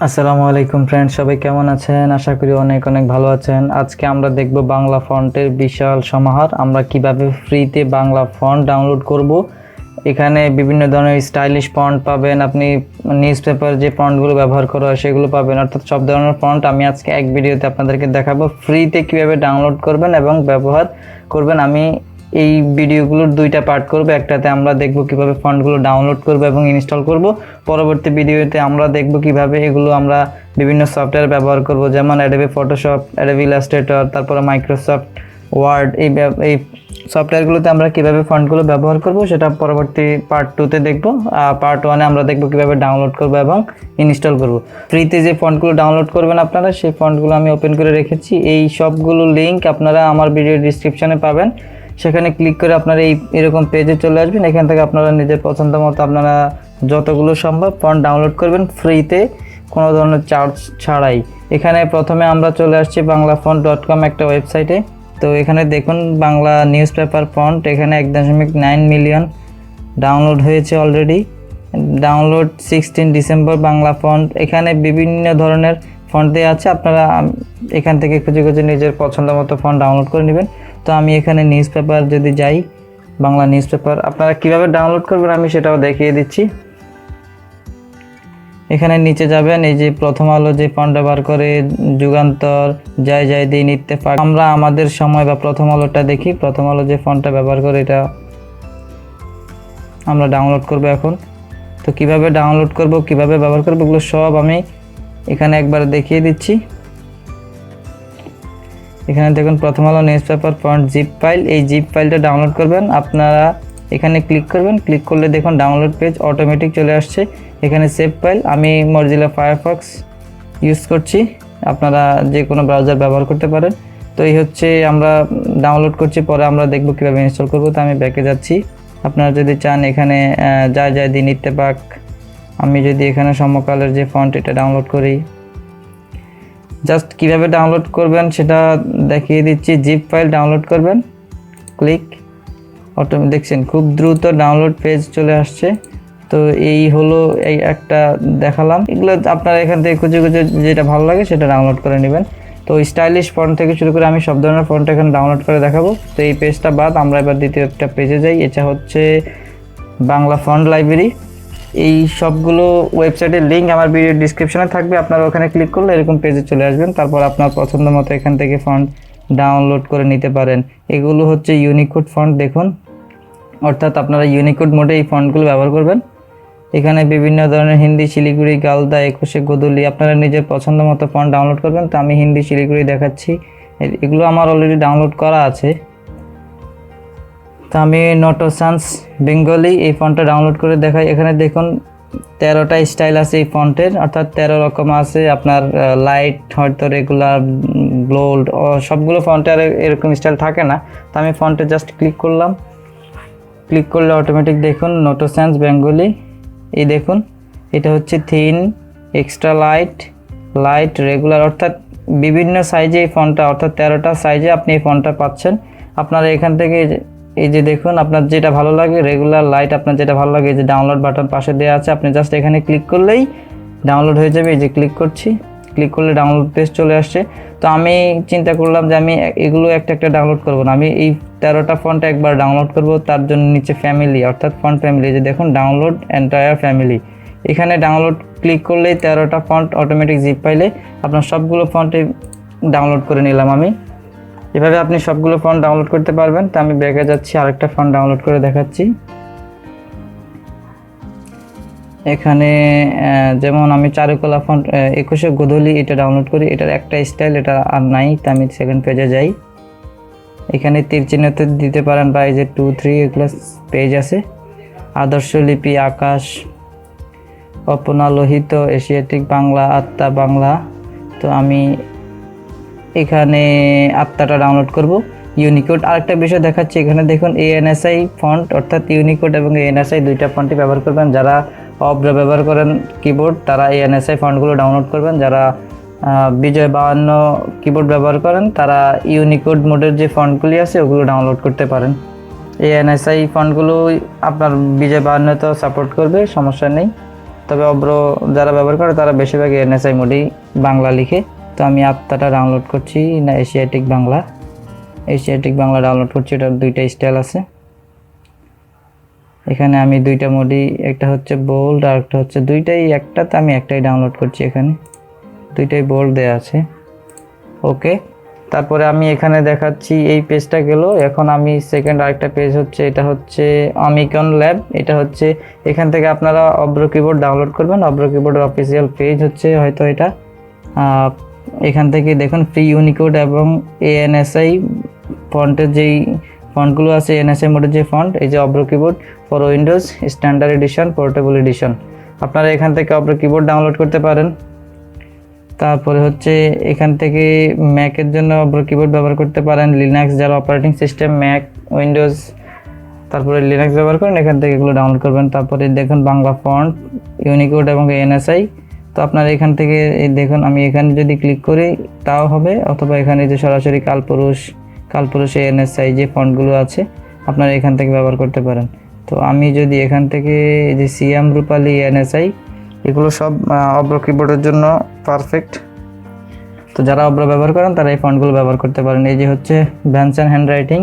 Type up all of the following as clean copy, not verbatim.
আসসালামু আলাইকুম ফ্রেন্ডস, সবাই কেমন আছেন? আশা করি অনেক অনেক ভালো আছেন। আজকে আমরা দেখব বাংলা ফন্টের বিশাল সমাহার। আমরা কিভাবে ফ্রিতে বাংলা ফন্ট ডাউনলোড করব। এখানে বিভিন্ন ধরনের স্টাইলিশ ফন্ট পাবেন, আপনি নিউজপেপার যে ফন্টগুলো ব্যবহার করা হয় সেগুলো পাবেন, অর্থাৎ সব ধরনের ফন্ট আমি আজকে এক ভিডিওতে আপনাদেরকে দেখাবো ফ্রিতে কিভাবে ডাউনলোড করবেন এবং ব্যবহার করবেন। আমি এই ভিডিওগুলোর দুইটা পার্ট করব। একটাতে আমরা দেখব কিভাবে ফন্টগুলো ডাউনলোড করব এবং ইনস্টল করব। পরবর্তী ভিডিওতে আমরা দেখব কিভাবে এগুলো আমরা বিভিন্ন সফটওয়্যার ব্যবহার করব, যেমন অ্যাডোবে ফটোশপ, অ্যাডোবে ইলাস্ট্রেটর, তারপরে মাইক্রোসফট ওয়ার্ড। এই সফটওয়্যারগুলোতে আমরা কিভাবে ফন্টগুলো ব্যবহার করব সেটা পরবর্তী পার্ট 2তে দেখব। পার্ট 1-এ আমরা দেখব কিভাবে ডাউনলোড করব এবং ইনস্টল করব। ফ্রিতে যে ফন্টগুলো ডাউনলোড করবেন আপনারা, সেই ফন্টগুলো আমি ওপেন করে রেখেছি। এই সবগুলো লিঙ্ক আপনারা আমার ভিডিও ডিসক্রিপশনে পাবেন। সেখানে ক্লিক করে আপনারা এরকম পেজে চলে আসবেন। এখান থেকে আপনারা নিজের পছন্দ মতো আপনারা যতগুলো সম্ভব ফন্ট ডাউনলোড করবেন ফ্রিতে, কোনো ধরনের চার্জ ছাড়াই। এখানে প্রথমে আমরা চলে আসছি banglafont.com একটা ওয়েবসাইটে। তো এখানে দেখুন বাংলা নিউজপেপার ফন্ট, এখানে 1.9 মিলিয়ন ডাউনলোড হয়েছে already. Download 16 December Bangla font. এখানে বিভিন্ন ধরনের ফন্ট দেওয়া আছে, আপনারা এখান থেকে খুঁজে খুঁজে নিজের পছন্দ মতো ফন্ট ডাউনলোড করে নেবেন। তো আমি এখানে নিউজপেপার যদি যাই, বাংলা নিউজপেপার আপনারা কিভাবে ডাউনলোড করবেন আমি সেটাও দেখিয়ে দিচ্ছি। এখানে নিচে যাবেন, এই যে প্রথম আলো যে ফন্ট ব্যবহার করে, যুগান্তর, জয় জয় দিন, ইত্তেফাক। আমরা আমাদের সময় বা প্রথম আলোটা দেখি। প্রথম আলো যে ফন্টটা ব্যবহার করে এটা আমরা ডাউনলোড করব এখন। তো কিভাবে ডাউনলোড করব, কিভাবে ব্যবহার করব, এগুলো সব আমি এখানে একবার দেখিয়ে দিচ্ছি। এখানে দেখুন প্রথম আলো নিউজপেপার ফন্ট জিপ ফাইল। এই জিপ ফাইলটা ডাউনলোড করবেন। আপনারা এখানে ক্লিক করবেন, ক্লিক করলে দেখুন ডাউনলোড পেজ অটোমেটিক চলে আসছে। এখানে সেভ ফাইল, আমি মজিলা ফায়ারফক্স ইউজ করছি, আপনারা যে কোনো ব্রাউজার ব্যবহার করতে পারেন। তো এই হচ্ছে আমরা ডাউনলোড করছি, পরে আমরা দেখব কীভাবে ইনস্টল করব। তো আমি ব্যাকে যাচ্ছি। আপনারা যদি চান এখানে জয় জয় দিন, ইত্তেফাক, আমি যদি এখানে সমকালের যে ফন্ট এটা ডাউনলোড করি, জাস্ট কিভাবে ডাউনলোড করবেন সেটা দেখিয়ে দিচ্ছি। জিপ ফাইল ডাউনলোড করবেন, ক্লিক, দেখছেন খুব দ্রুত ডাউনলোড পেজ চলে আসছে। তো এই হলো, এই একটা দেখালাম। এগুলো আপনারা এখান থেকে খুঁজে খুঁজে যেটা ভালো লাগে সেটা ডাউনলোড করে নেবেন। তো স্টাইলিশ ফন্ট থেকে শুরু করে আমি সব ধরনের ফন্ট এখানে ডাউনলোড করে দেখাবো। তো এই পেজটা বাদ আমরা এবার দ্বিতীয় একটা পেজে যাই। এটা হচ্ছে বাংলা ফন্ট লাইব্রেরি। এই সবগুলো ওয়েবসাইটের লিঙ্ক আমার ভিডিও ডিসক্রিপশনে থাকবে, আপনারা ওখানে ক্লিক করলে এরকম পেজে চলে আসবেন। তারপর আপনার পছন্দ মতো এখান থেকে ফন্ট ডাউনলোড করে নিতে পারেন। এগুলো হচ্ছে ইউনিকোড ফন্ট, দেখুন, অর্থাৎ আপনারা ইউনিকোড মোডে এই ফন্টগুলো ব্যবহার করবেন। এখানে বিভিন্ন ধরনের হিন্দি, শিলিগুড়ি, গালদা, 21 গোধূলি, আপনারা নিজের পছন্দ মতো ফন্ট ডাউনলোড করবেন। তো আমি হিন্দি শিলিগুড়ি দেখাচ্ছি, এগুলো আমার অলরেডি ডাউনলোড করা আছে। তো আমি নোটোসান্স বেঙ্গলি এই ফন্টটা ডাউনলোড করে দেখাই। এখানে দেখুন 13টা স্টাইল আছে এই ফন্টের, অর্থাৎ 13 রকম আছে। আপনার লাইট, হয়তো রেগুলার, বোল্ড, সবগুলো ফন্টে আর এরকম স্টাইল থাকে না। তো আমি ফন্টে জাস্ট ক্লিক করলাম, ক্লিক করলে অটোমেটিক দেখুন নোটোসান্স বেঙ্গলি। এই দেখুন এটা হচ্ছে thin, extra light, light, regular, অর্থাৎ বিভিন্ন সাইজে এই ফন্টটা, অর্থাৎ 13টা সাইজে আপনি এই ফন্টটা পাচ্ছেন। আপনারা এখান থেকে এই যে দেখুন আপনার যেটা ভালো লাগে, রেগুলার, লাইট, আপনার যেটা ভালো লাগে, এই যে ডাউনলোড বাটন পাশে দেওয়া আছে, আপনি জাস্ট এখানে ক্লিক করলেই ডাউনলোড হয়ে যাবে। এই যে ক্লিক করছি, ক্লিক করলে ডাউনলোড পেজ চলে আসছে। তো আমি চিন্তা করলাম যে আমি এগুলো একটা একটা ডাউনলোড করব না, আমি এই 13টা ফন্ট একবার ডাউনলোড করব। তার জন্য নিচে ফ্যামিলি, অর্থাৎ ফন্ট ফ্যামিলি, যে দেখুন ডাউনলোড এন্টায়ার ফ্যামিলি, এখানে ডাউনলোড ক্লিক করলেই 13টা ফন্ট অটোমেটিক জিপ ফাইলে আপনার সবগুলো ফন্টে ডাউনলোড করে নিলাম আমি। এভাবে আপনি সবগুলো ফন্ট ডাউনলোড করতে পারবেন। তো আমি ব্যাকে যাচ্ছি, আরেকটা ফন্ট ডাউনলোড করে দেখাচ্ছি। এখানে যেমন আমি চারুকলা ফন্ট 21 গোধূলি এটা ডাউনলোড করি, এটার একটা স্টাইল, এটা আর নাই। তো আমি সেকেন্ড পেজে যাই, এখানে তীর চিহ্নতে দিতে পারেন, বা এই যে 2, 3 এগুলো পেজ আছে। আদর্শ লিপি, আকাশ, অপনা, লোহিত, এশিয়াটিক বাংলা, আত্মা বাংলা। তো আমি এখানে আত্মাটা ডাউনলোড করব। ইউনিকোড আরেকটা বিষয় দেখাচ্ছি, এখানে দেখুন ANSI ফন্ট, অর্থাৎ ইউনিকোড এবং ANSI দুইটা ফন্টই ব্যবহার করবেন। যারা অব্রা ব্যবহার করেন কিবোর্ড, তারা ANSI ফন্টগুলো ডাউনলোড করবেন। যারা বিজয় 52 কিবোর্ড ব্যবহার করেন তারা ইউনিকোড মোডের যে ফন্টগুলি আছে ওগুলো ডাউনলোড করতে পারেন। ANSI ফন্টগুলো আপনার বিজয় 52 তো সাপোর্ট করবে, সমস্যা নেই। তো তবে অব্র যারা ব্যবহার করে তারা বেশিরভাগ এনএসআই মোডেই বাংলা লিখে। তো আমি আত্মাটা ডাউনলোড করছি না, এশিয়াটিক বাংলা ডাউনলোড করছি। এটার দুইটা স্টাইল আছে, এখানে আমি দুইটা মোডই, একটা হচ্ছে বোল্ড আর একটা হচ্ছে দুইটাই একটাতে, আমি একটাই ডাউনলোড করছি। এখানে দুইটাই বোল্ড দেওয়া আছে। ওকে, তারপরে আমি এখানে দেখাচ্ছি এই পেজটা গেল। এখন আমি সেকেন্ড আরেকটা পেজ হচ্ছে, এটা হচ্ছে omiconlab। এটা হচ্ছে এখান থেকে আপনারা অব্র কিবোর্ড ডাউনলোড করবেন। অব্র কিবোর্ডের অফিসিয়াল পেজ হচ্ছে হয়তো এটা। এখান থেকে দেখুন ফ্রি ইউনিকোড এবং এএনএসআই ফন্টের যেই ফন্টগুলো আছে, এনএসআই মোডের যে ফন্ট, এই যে Avro keyboard for Windows standard edition, portable edition, আপনারা এখান থেকে অব্র কিবোর্ড ডাউনলোড করতে পারেন। তারপরে হচ্ছে এখান থেকে ম্যাকের জন্য অব্র কিবোর্ড ব্যবহার করতে পারেন। লিনাক্স যারা অপারেটিং সিস্টেম ম্যাক, উইন্ডোজ, তারপরে লিনাক্স ব্যবহার করেন, এখান থেকে এগুলো ডাউনলোড করবেন। তারপরে দেখুন বাংলা ফন্ট, ইউনিকোড এবং এএনএসআই। তো আপনারা এখান থেকে দেখুন, আমি এখানে যদি ক্লিক করি তাও হবে, অথবা এখানে যে সরাসরি কালপুরুষ এএনএসআই যে ফন্টগুলো আছে আপনারা এখান থেকে ব্যবহার করতে পারেন। তো আমি যদি এখান থেকে এই যে সিএম রূপালী এএনএসআই, এগুলো সব অব্র কিবোর্ডের জন্য পারফেক্ট। তো যারা অব্র ব্যবহার করেন তারা এই ফন্টগুলো ব্যবহার করতে পারেন। এই যে হচ্ছে ভ্যানসন হ্যান্ডরাইটিং,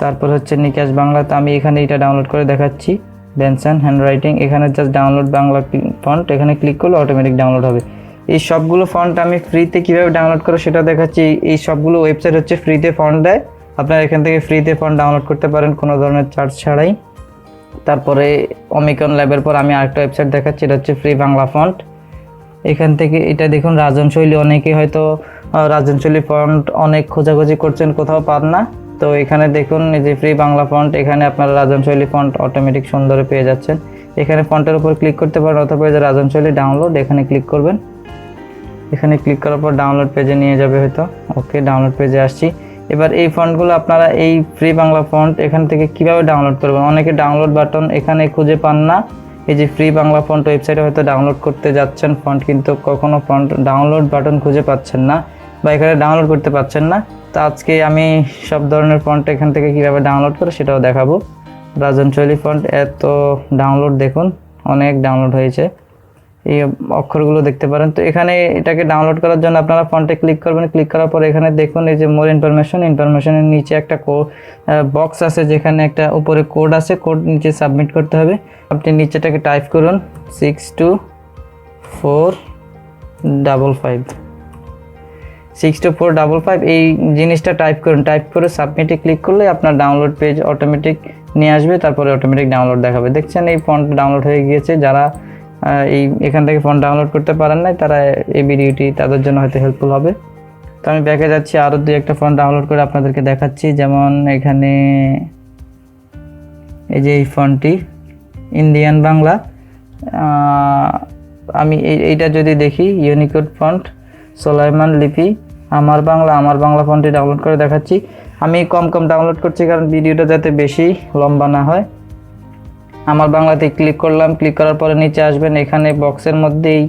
তারপর হচ্ছে নিকাশ বাংলা। তো আমি এখানে এটা ডাউনলোড করে দেখাচ্ছি, ভ্যানসন হ্যান্ডরাইটিং। এখানে জাস্ট ডাউনলোড বাংলা ফন্ট, এখানে ক্লিক করলে অটোমেটিক ডাউনলোড হবে। এই সবগুলো ফন্ট আমি ফ্রিতে কীভাবে ডাউনলোড করো সেটা দেখাচ্ছি। এই সবগুলো ওয়েবসাইট হচ্ছে ফ্রিতে ফন্ট দেয়, আপনারা এখান থেকে ফ্রিতে ফন্ট ডাউনলোড করতে পারেন কোনো ধরনের চার্জ ছাড়াই। তারপরে omiconlab-এর পর আমি আরেকটা ওয়েবসাইট দেখাচ্ছি, এটা হচ্ছে ফ্রি বাংলা ফন্ট। এখান থেকে এটা দেখুন রাজন শৈলী, অনেকে হয়তো রাজন শৈলী ফন্ট অনেক খোঁজাখুঁজি করছেন, কোথাও পান না। তো এখানে দেখুন এই যে ফ্রি বাংলা ফন্ট, এখানে আপনারা রাজন শৈলী ফন্ট অটোমেটিক সুন্দরে পেয়ে যাচ্ছেন। এখানে ফন্টের উপর ক্লিক করতে পারেন, অথবা যে রাজন শৈলী ডাউনলোড, এখানে ক্লিক করবেন। এখানে ক্লিক করার পর ডাউনলোড পেজে নিয়ে যাবে হয়তো। ওকে, ডাউনলোড পেজে আসছি। এবার এই ফন্টগুলো আপনারা এই ফ্রি বাংলা ফন্ট এখান থেকে কিভাবে ডাউনলোড করবেন, অনেকে ডাউনলোড বাটন এখানে খুঁজে পান না। এই যে ফ্রি বাংলা ফন্ট ওয়েবসাইটে হয়তো ডাউনলোড করতে যাচ্ছেন ফন্ট, কিন্তু কখনো ফন্ট ডাউনলোড বাটন খুঁজে পাচ্ছেন না বা এখানে ডাউনলোড করতে পাচ্ছেন না। তো আজকে আমি সব ধরনের ফন্ট এখান থেকে কিভাবে ডাউনলোড করে সেটাও দেখাবো। রাজন শৈলী ফন্ট এত ডাউনলোড, দেখুন অনেক ডাউনলোড হয়েছে, এই অক্ষরগুলো দেখতে পারেন। তো এখানে এটাকে ডাউনলোড করার জন্য আপনারা ফন্টে ক্লিক করবেন। ক্লিক করার পর এখানে দেখুন এই যে মোর ইনফরমেশনের নিচে একটা বক্স আছে, যেখানে একটা উপরে কোড আছে, কোড নিচে সাবমিট করতে হবে। আপনি নিচেটাকে টাইপ করুন 62455 এই জিনিসটা টাইপ করুন। টাইপ করে সাবমিটে ক্লিক করলে আপনার ডাউনলোড পেজ অটোমেটিক নিয়ে আসবে, তারপরে অটোমেটিক ডাউনলোড দেখাবে। দেখছেন এই ফন্ট ডাউনলোড হয়ে গিয়েছে। যারা এখান থেকে ফন্ট ডাউনলোড করতে পারেন নাই, তারা এই ভিডিওটি তাদের জন্য হয়তো হেল্পফুল হবে। তো আমি ব্যাকে যাচ্ছি, আরও দুই একটা ফন্ট ডাউনলোড করে আপনাদেরকে দেখাচ্ছি। যেমন এখানে এই যে এই ফন্টটি ইন্ডিয়ান বাংলা, আমি এইটা যদি দেখি ইউনিকোড ফন্ট সোলাইমান লিপি আমার বাংলা ফন্টটি ডাউনলোড করে দেখাচ্ছি। আমি কম ডাউনলোড করছি কারণ ভিডিওটা যাতে বেশি লম্বা না হয়। আমার বাংলাতে ক্লিক করলাম, ক্লিক করার পরে নিচে আসবেন, এখানে বক্সের মধ্যেই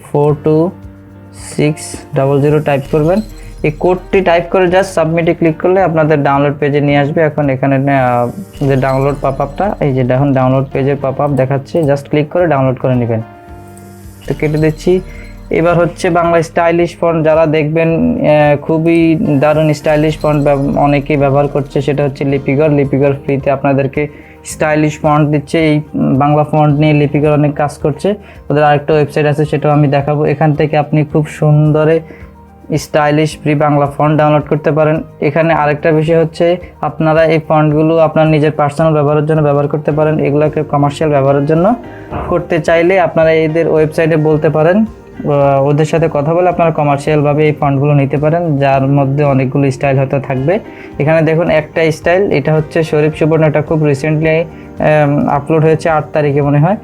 42600 টাইপ করবেন। এই কোডটি টাইপ করে জাস্ট সাবমিটে ক্লিক করলে আপনাদের ডাউনলোড পেজে নিয়ে আসবে। এখন এখানে যে ডাউনলোড পপআপটা, এই যে দেখুন ডাউনলোড পেজের পপআপ দেখাচ্ছে, জাস্ট ক্লিক করে ডাউনলোড করে নেবেন। তো কেটে দিচ্ছি। এবার হচ্ছে বাংলা স্টাইলিশ ফন্ট, যারা দেখবেন খুবই দারুণ স্টাইলিশ ফন্ট অনেকেই ব্যবহার করছে, সেটা হচ্ছে লিপিঘর ফ্রিতে আপনাদেরকে স্টাইলিশ ফন্ট দিচ্ছে। এই বাংলা ফন্ট নিয়ে লিপিঘর অনেক কাজ করছে, ওদের আরেকটা ওয়েবসাইট আছে, সেটাও আমি দেখাবো। এখান থেকে আপনি খুব সুন্দরে stylish free Bangla font download করতে পারেন। এখানে আরেকটা বিষয় হচ্ছে আপনারা এই ফন্টগুলো আপনার নিজের পার্সোনাল ব্যবহারের জন্য ব্যবহার করতে পারেন, এগুলোকে কমার্শিয়াল ব্যবহারের জন্য করতে চাইলে আপনারা এদের ওয়েবসাইটে বলতে পারেন, ওদের সাথে কথা বলে আপনারা কমার্শিয়ালভাবে এই ফন্টগুলো নিতে পারেন, যার মধ্যে অনেকগুলো স্টাইল হয়তো থাকবে। এখানে দেখুন একটা স্টাইল, এটা হচ্ছে শরীফ সুবর্ণ, এটা খুব রিসেন্টলি আপলোড হয়েছে 8 তারিখে মনে হয়।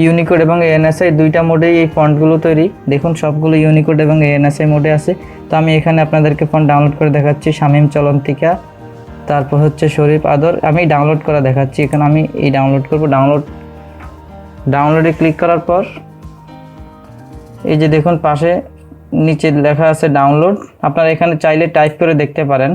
ইউনিকোড এবং এএনএসআই দুইটা মোডেই এই ফন্টগুলো তৈরি, দেখুন সবগুলো ইউনিকোড এবং এএনএসআই মোডে আছে। তো আমি এখানে আপনাদেরকে ফন্ট ডাউনলোড করে দেখাচ্ছি। শামীম চলন্তিকা, তারপর হচ্ছে শরীফ আদর, আমি ডাউনলোড করা দেখাচ্ছি। এখানে আমি এই ডাউনলোড করব। ডাউনলোডে ক্লিক করার পর এই যে দেখুন পাশে নিচে লেখা আছে ডাউনলোড, আপনারা এখানে চাইলে টাইপ করে দেখতে পারেন।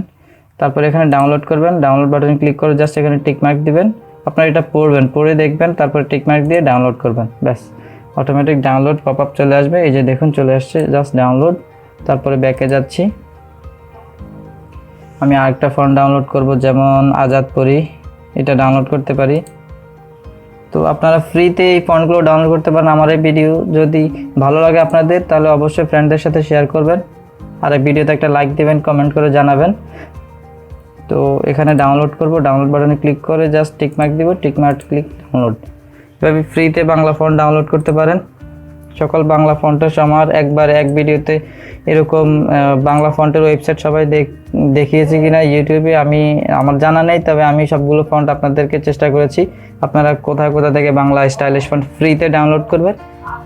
তারপর এখানে ডাউনলোড করবেন, ডাউনলোড বাটনে ক্লিক করে জাস্ট এখানে টিক মার্ক দিবেন। আপনারা এটা পড়বেন, পড়ে দেখবেন, তারপর টিকমার্ক দিয়ে ডাউনলোড করবেন, ব্যাস অটোমেটিক ডাউনলোড পপ আপ চলে আসবে। এই যে দেখুন চলে আসছে, জাস্ট ডাউনলোড। তারপরে ব্যাকে যাচ্ছি, আমি আরেকটা ফন্ট ডাউনলোড করব, যেমন আজাদ পরি, এটা ডাউনলোড করতে পারি। তো আপনারা ফ্রিতে এই ফন্টগুলো ডাউনলোড করতে পারেন। আমার এই ভিডিও যদি ভালো লাগে আপনাদের, তাহলে অবশ্যই ফ্রেন্ডদের সাথে শেয়ার করবেন, আর এই ভিডিওতে একটা লাইক দেবেন, কমেন্ট করে জানাবেন। তো এখানে ডাউনলোড করব, ডাউনলোড বাটনে ক্লিক করে জাস্ট টিকমার্ক দিব, টিকমার্ক ক্লিক ডাউনলোড। এভাবে ফ্রিতে বাংলা ফন্ট ডাউনলোড করতে পারেন। সকল বাংলা ফন্টের সমাহার একবার এক ভিডিওতে, এরকম বাংলা ফন্টের ওয়েবসাইট সবাই দেখিয়েছি কিনা ইউটিউবে আমি আমার জানা নেই, তবে আমি সবগুলো ফন্ট আপনাদেরকে চেষ্টা করেছি। আপনারা কোথা কোথা থেকে বাংলা স্টাইলিশ ফন্ট ফ্রিতে ডাউনলোড করবেন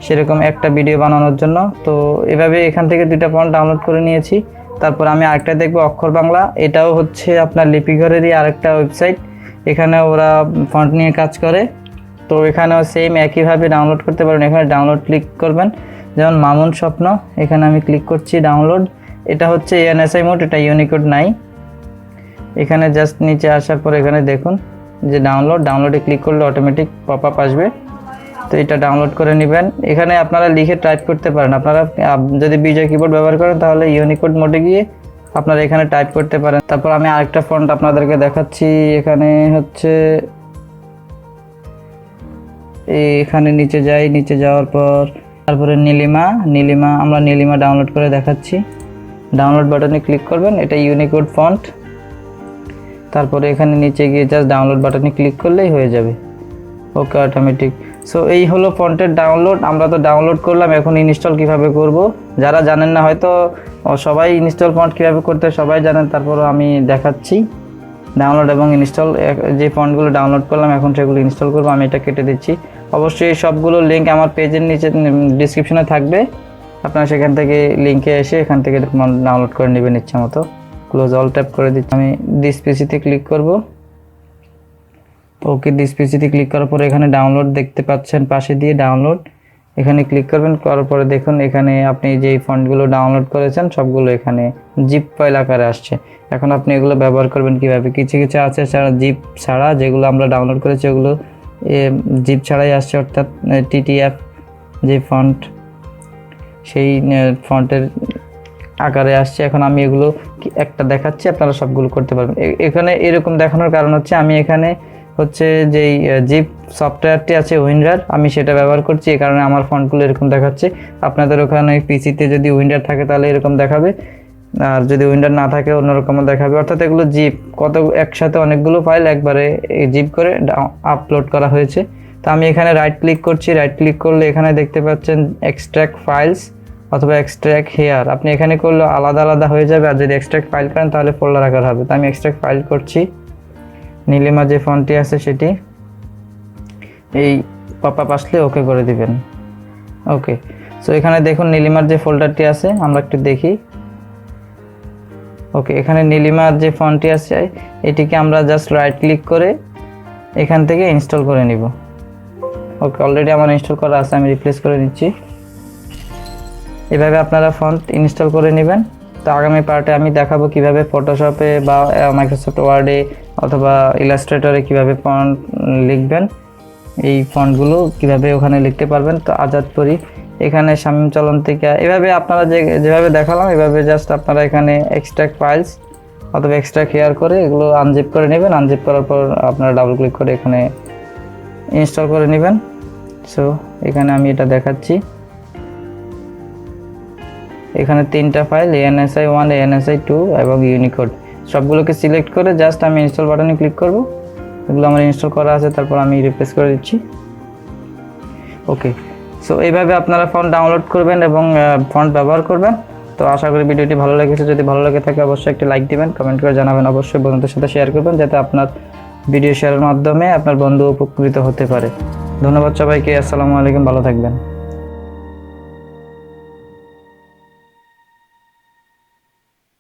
সেরকম একটা ভিডিও বানানোর জন্য। তো এভাবে এখান থেকে দুইটা ফন্ট ডাউনলোড করে নিয়েছি। তারপর আমি আরেকটা দেখবো, অক্ষর বাংলা। এটাও হচ্ছে আপনার লিপিঘরেরই আরেকটা ওয়েবসাইট, এখানে ওরা ফন্ট নিয়ে কাজ করে। তো এখানেও সেম একইভাবে ডাউনলোড করতে পারেন। এখানে ডাউনলোড ক্লিক করবেন, যেমন মামুন স্বপ্ন, এখানে আমি ক্লিক করছি ডাউনলোড। এটা হচ্ছে এনএসআই মোড, এটা ইউনিকোড নাই। এখানে জাস্ট নিচে আসার পর এখানে দেখুন যে ডাউনলোডে ক্লিক করলে অটোমেটিক পপ আপ আসবে। তো এটা ডাউনলোড করে নেবেন। এখানে আপনারা লিখে টাইপ করতে পারেন। আপনারা যদি বিজয় কিবোর্ড ব্যবহার করেন তাহলে ইউনিকোড মোডে গিয়ে আপনারা এখানে টাইপ করতে পারেন। তারপর আমি আরেকটা ফন্ট আপনাদেরকে দেখাচ্ছি। এখানে হচ্ছে এখানে নিচে যাই, নিচে যাওয়ার পর তারপরে নীলিমা, আমরা নীলিমা ডাউনলোড করে দেখাচ্ছি। ডাউনলোড বাটনে ক্লিক করবেন, এটা ইউনিকোড ফন্ট। তারপরে এখানে নিচে গিয়ে জাস্ট ডাউনলোড বাটনে ক্লিক করলেই হয়ে যাবে, ওকে অটোমেটিক। সো এই হলো ফন্টের ডাউনলোড। আমরা তো ডাউনলোড করলাম, এখন ইনস্টল কিভাবে করব যারা জানেন না, হয়তো সবাই ইনস্টল ফন্ট কিভাবে করতে সবাই জানেন, তারপরও আমি দেখাচ্ছি। ডাউনলোড এবং ইনস্টল, যে ফন্টগুলো ডাউনলোড করলাম এখন সেগুলো ইনস্টল করব। আমি এটা কেটে দিচ্ছি। অবশ্যই সবগুলো লিঙ্ক আমার পেজের নিচে ডিসক্রিপশনে থাকবে, আপনারা সেখান থেকে লিঙ্কে এসে এখান থেকে ডাউনলোড করে নেবেন ইচ্ছা মতো। ক্লোজ অল ট্যাপ করে দিচ্ছি। আমি দিস পিসিতে ক্লিক করব, ওকে দিস পিসিতে ক্লিক করার পরে এখানে ডাউনলোড দেখতে পাচ্ছেন পাশে দিয়ে ডাউনলোড, এখানে ক্লিক করবেন। করার পরে দেখুন এখানে আপনি যেই ফন্টগুলো ডাউনলোড করেছেন সবগুলো এখানে জিপ ফাইল আকারে আসছে। এখন আপনি এগুলো ব্যবহার করবেন কিভাবে, কিছু কিছু আছে জিপ ছাড়া, যেগুলো আমরা ডাউনলোড করেছি ওগুলো জিপ ছাড়াই আসছে, অর্থাৎ টিটিএফ যে ফন্ট সেই ফন্টের আকারে আসছে। এখন আমি এগুলো একটা দেখাচ্ছি, আপনারা সবগুলো করতে পারবেন। এখানে এরকম দেখানোর কারণ হচ্ছে আমি এখানে হচ্ছে যেই জিপ সফটওয়্যারটি আছে উইন্ডার, আমি সেটা ব্যবহার করছি, এই কারণে আমার ফন্টগুলো এরকম দেখাচ্ছে। আপনাদের ওখানে পিসিতে যদি উইন্ডার থাকে তাহলে এরকম দেখাবে, আর যদি উইন্ডার না থাকে অন্যরকমও দেখাবে। অর্থাৎ এগুলো জিপ, কত একসাথে অনেকগুলো ফাইল একবারে জিপ করে আপলোড করা হয়েছে। তো আমি এখানে রাইট ক্লিক করছি, রাইট ক্লিক করলে এখানে দেখতে পাচ্ছেন এক্সট্র্যাক্ট ফাইলস অথবা এক্সট্র্যাক্ট হেয়ার, আপনি এখানে করলে আলাদা আলাদা হয়ে যাবে, আর যদি এক্সট্র্যাক্ট ফাইল করেন তাহলে ফোল্ডার আকার হবে। তো আমি এক্সট্র্যাক্ট ফাইল করছি, নীলিমা যে ফন্টটি আছে সেটি, এই পপ আপ আসলে ওকে করে দিবেন, ওকে। সো এখানে দেখুন নীলিমার যে ফোল্ডারটি আছে, আমরা একটু দেখি, ওকে। এখানে নীলিমার যে ফন্টটি আছে এটিকে আমরা জাস্ট রাইট ক্লিক করে এখান থেকে ইনস্টল করে নিব, ওকে। অলরেডি আমার ইনস্টল করা আছে, আমি রিপ্লেস করে নিচ্ছি। এভাবে আপনারা ফন্ট ইনস্টল করে নেবেন। তো আগামী পার্টে আমি দেখাবো কিভাবে ফটোশপে বা মাইক্রোসফট ওয়ার্ডে অথবা ইলাস্ট্রেটরে কিভাবে ফন্ট লিখবেন, এই ফন্টগুলো কিভাবে ওখানে লিখতে পারবেন। তো আজাদ করি, এখানে শামীম চলন্তিকা, এভাবে আপনারা যেভাবে দেখালাম এভাবে জাস্ট আপনারা এখানে এক্সট্র্যাক্ট ফাইলস অথবা এক্সট্র্যাক্ট হেয়ার করে এগুলো আনজিপ করে নেবেন। আনজিপ করার পর আপনারা ডাবল ক্লিক করে এখানে ইনস্টল করে নেবেন। সো এখানে আমি এটা দেখাচ্ছি, এখানে তিনটা ফাইল ANSI 1, ANSI 2 এবং ইউনিকোড, সবগুলোকে সিলেক্ট করে জাস্ট আমি ইনস্টল বাটনে ক্লিক করব। এগুলো আমার ইনস্টল করা আছে, তারপর আমি রিপ্লেস করে দিচ্ছি, ওকে। সো এইভাবে আপনারা ফন্ট ডাউনলোড করবেন এবং ফন্ট ব্যবহার করবেন। তো আশা করি ভিডিওটি ভালো লেগেছে, যদি ভালো লাগে থাকে অবশ্যই একটি লাইক দিবেন, কমেন্ট করে জানাবেন, অবশ্যই বন্ধুদের সাথে শেয়ার করবেন যাতে আপনার ভিডিও শেয়ারের মাধ্যমে আপনার বন্ধু উপকৃত হতে পারে। ধন্যবাদ সবাইকে, আসসালামু আলাইকুম, ভালো থাকবেন।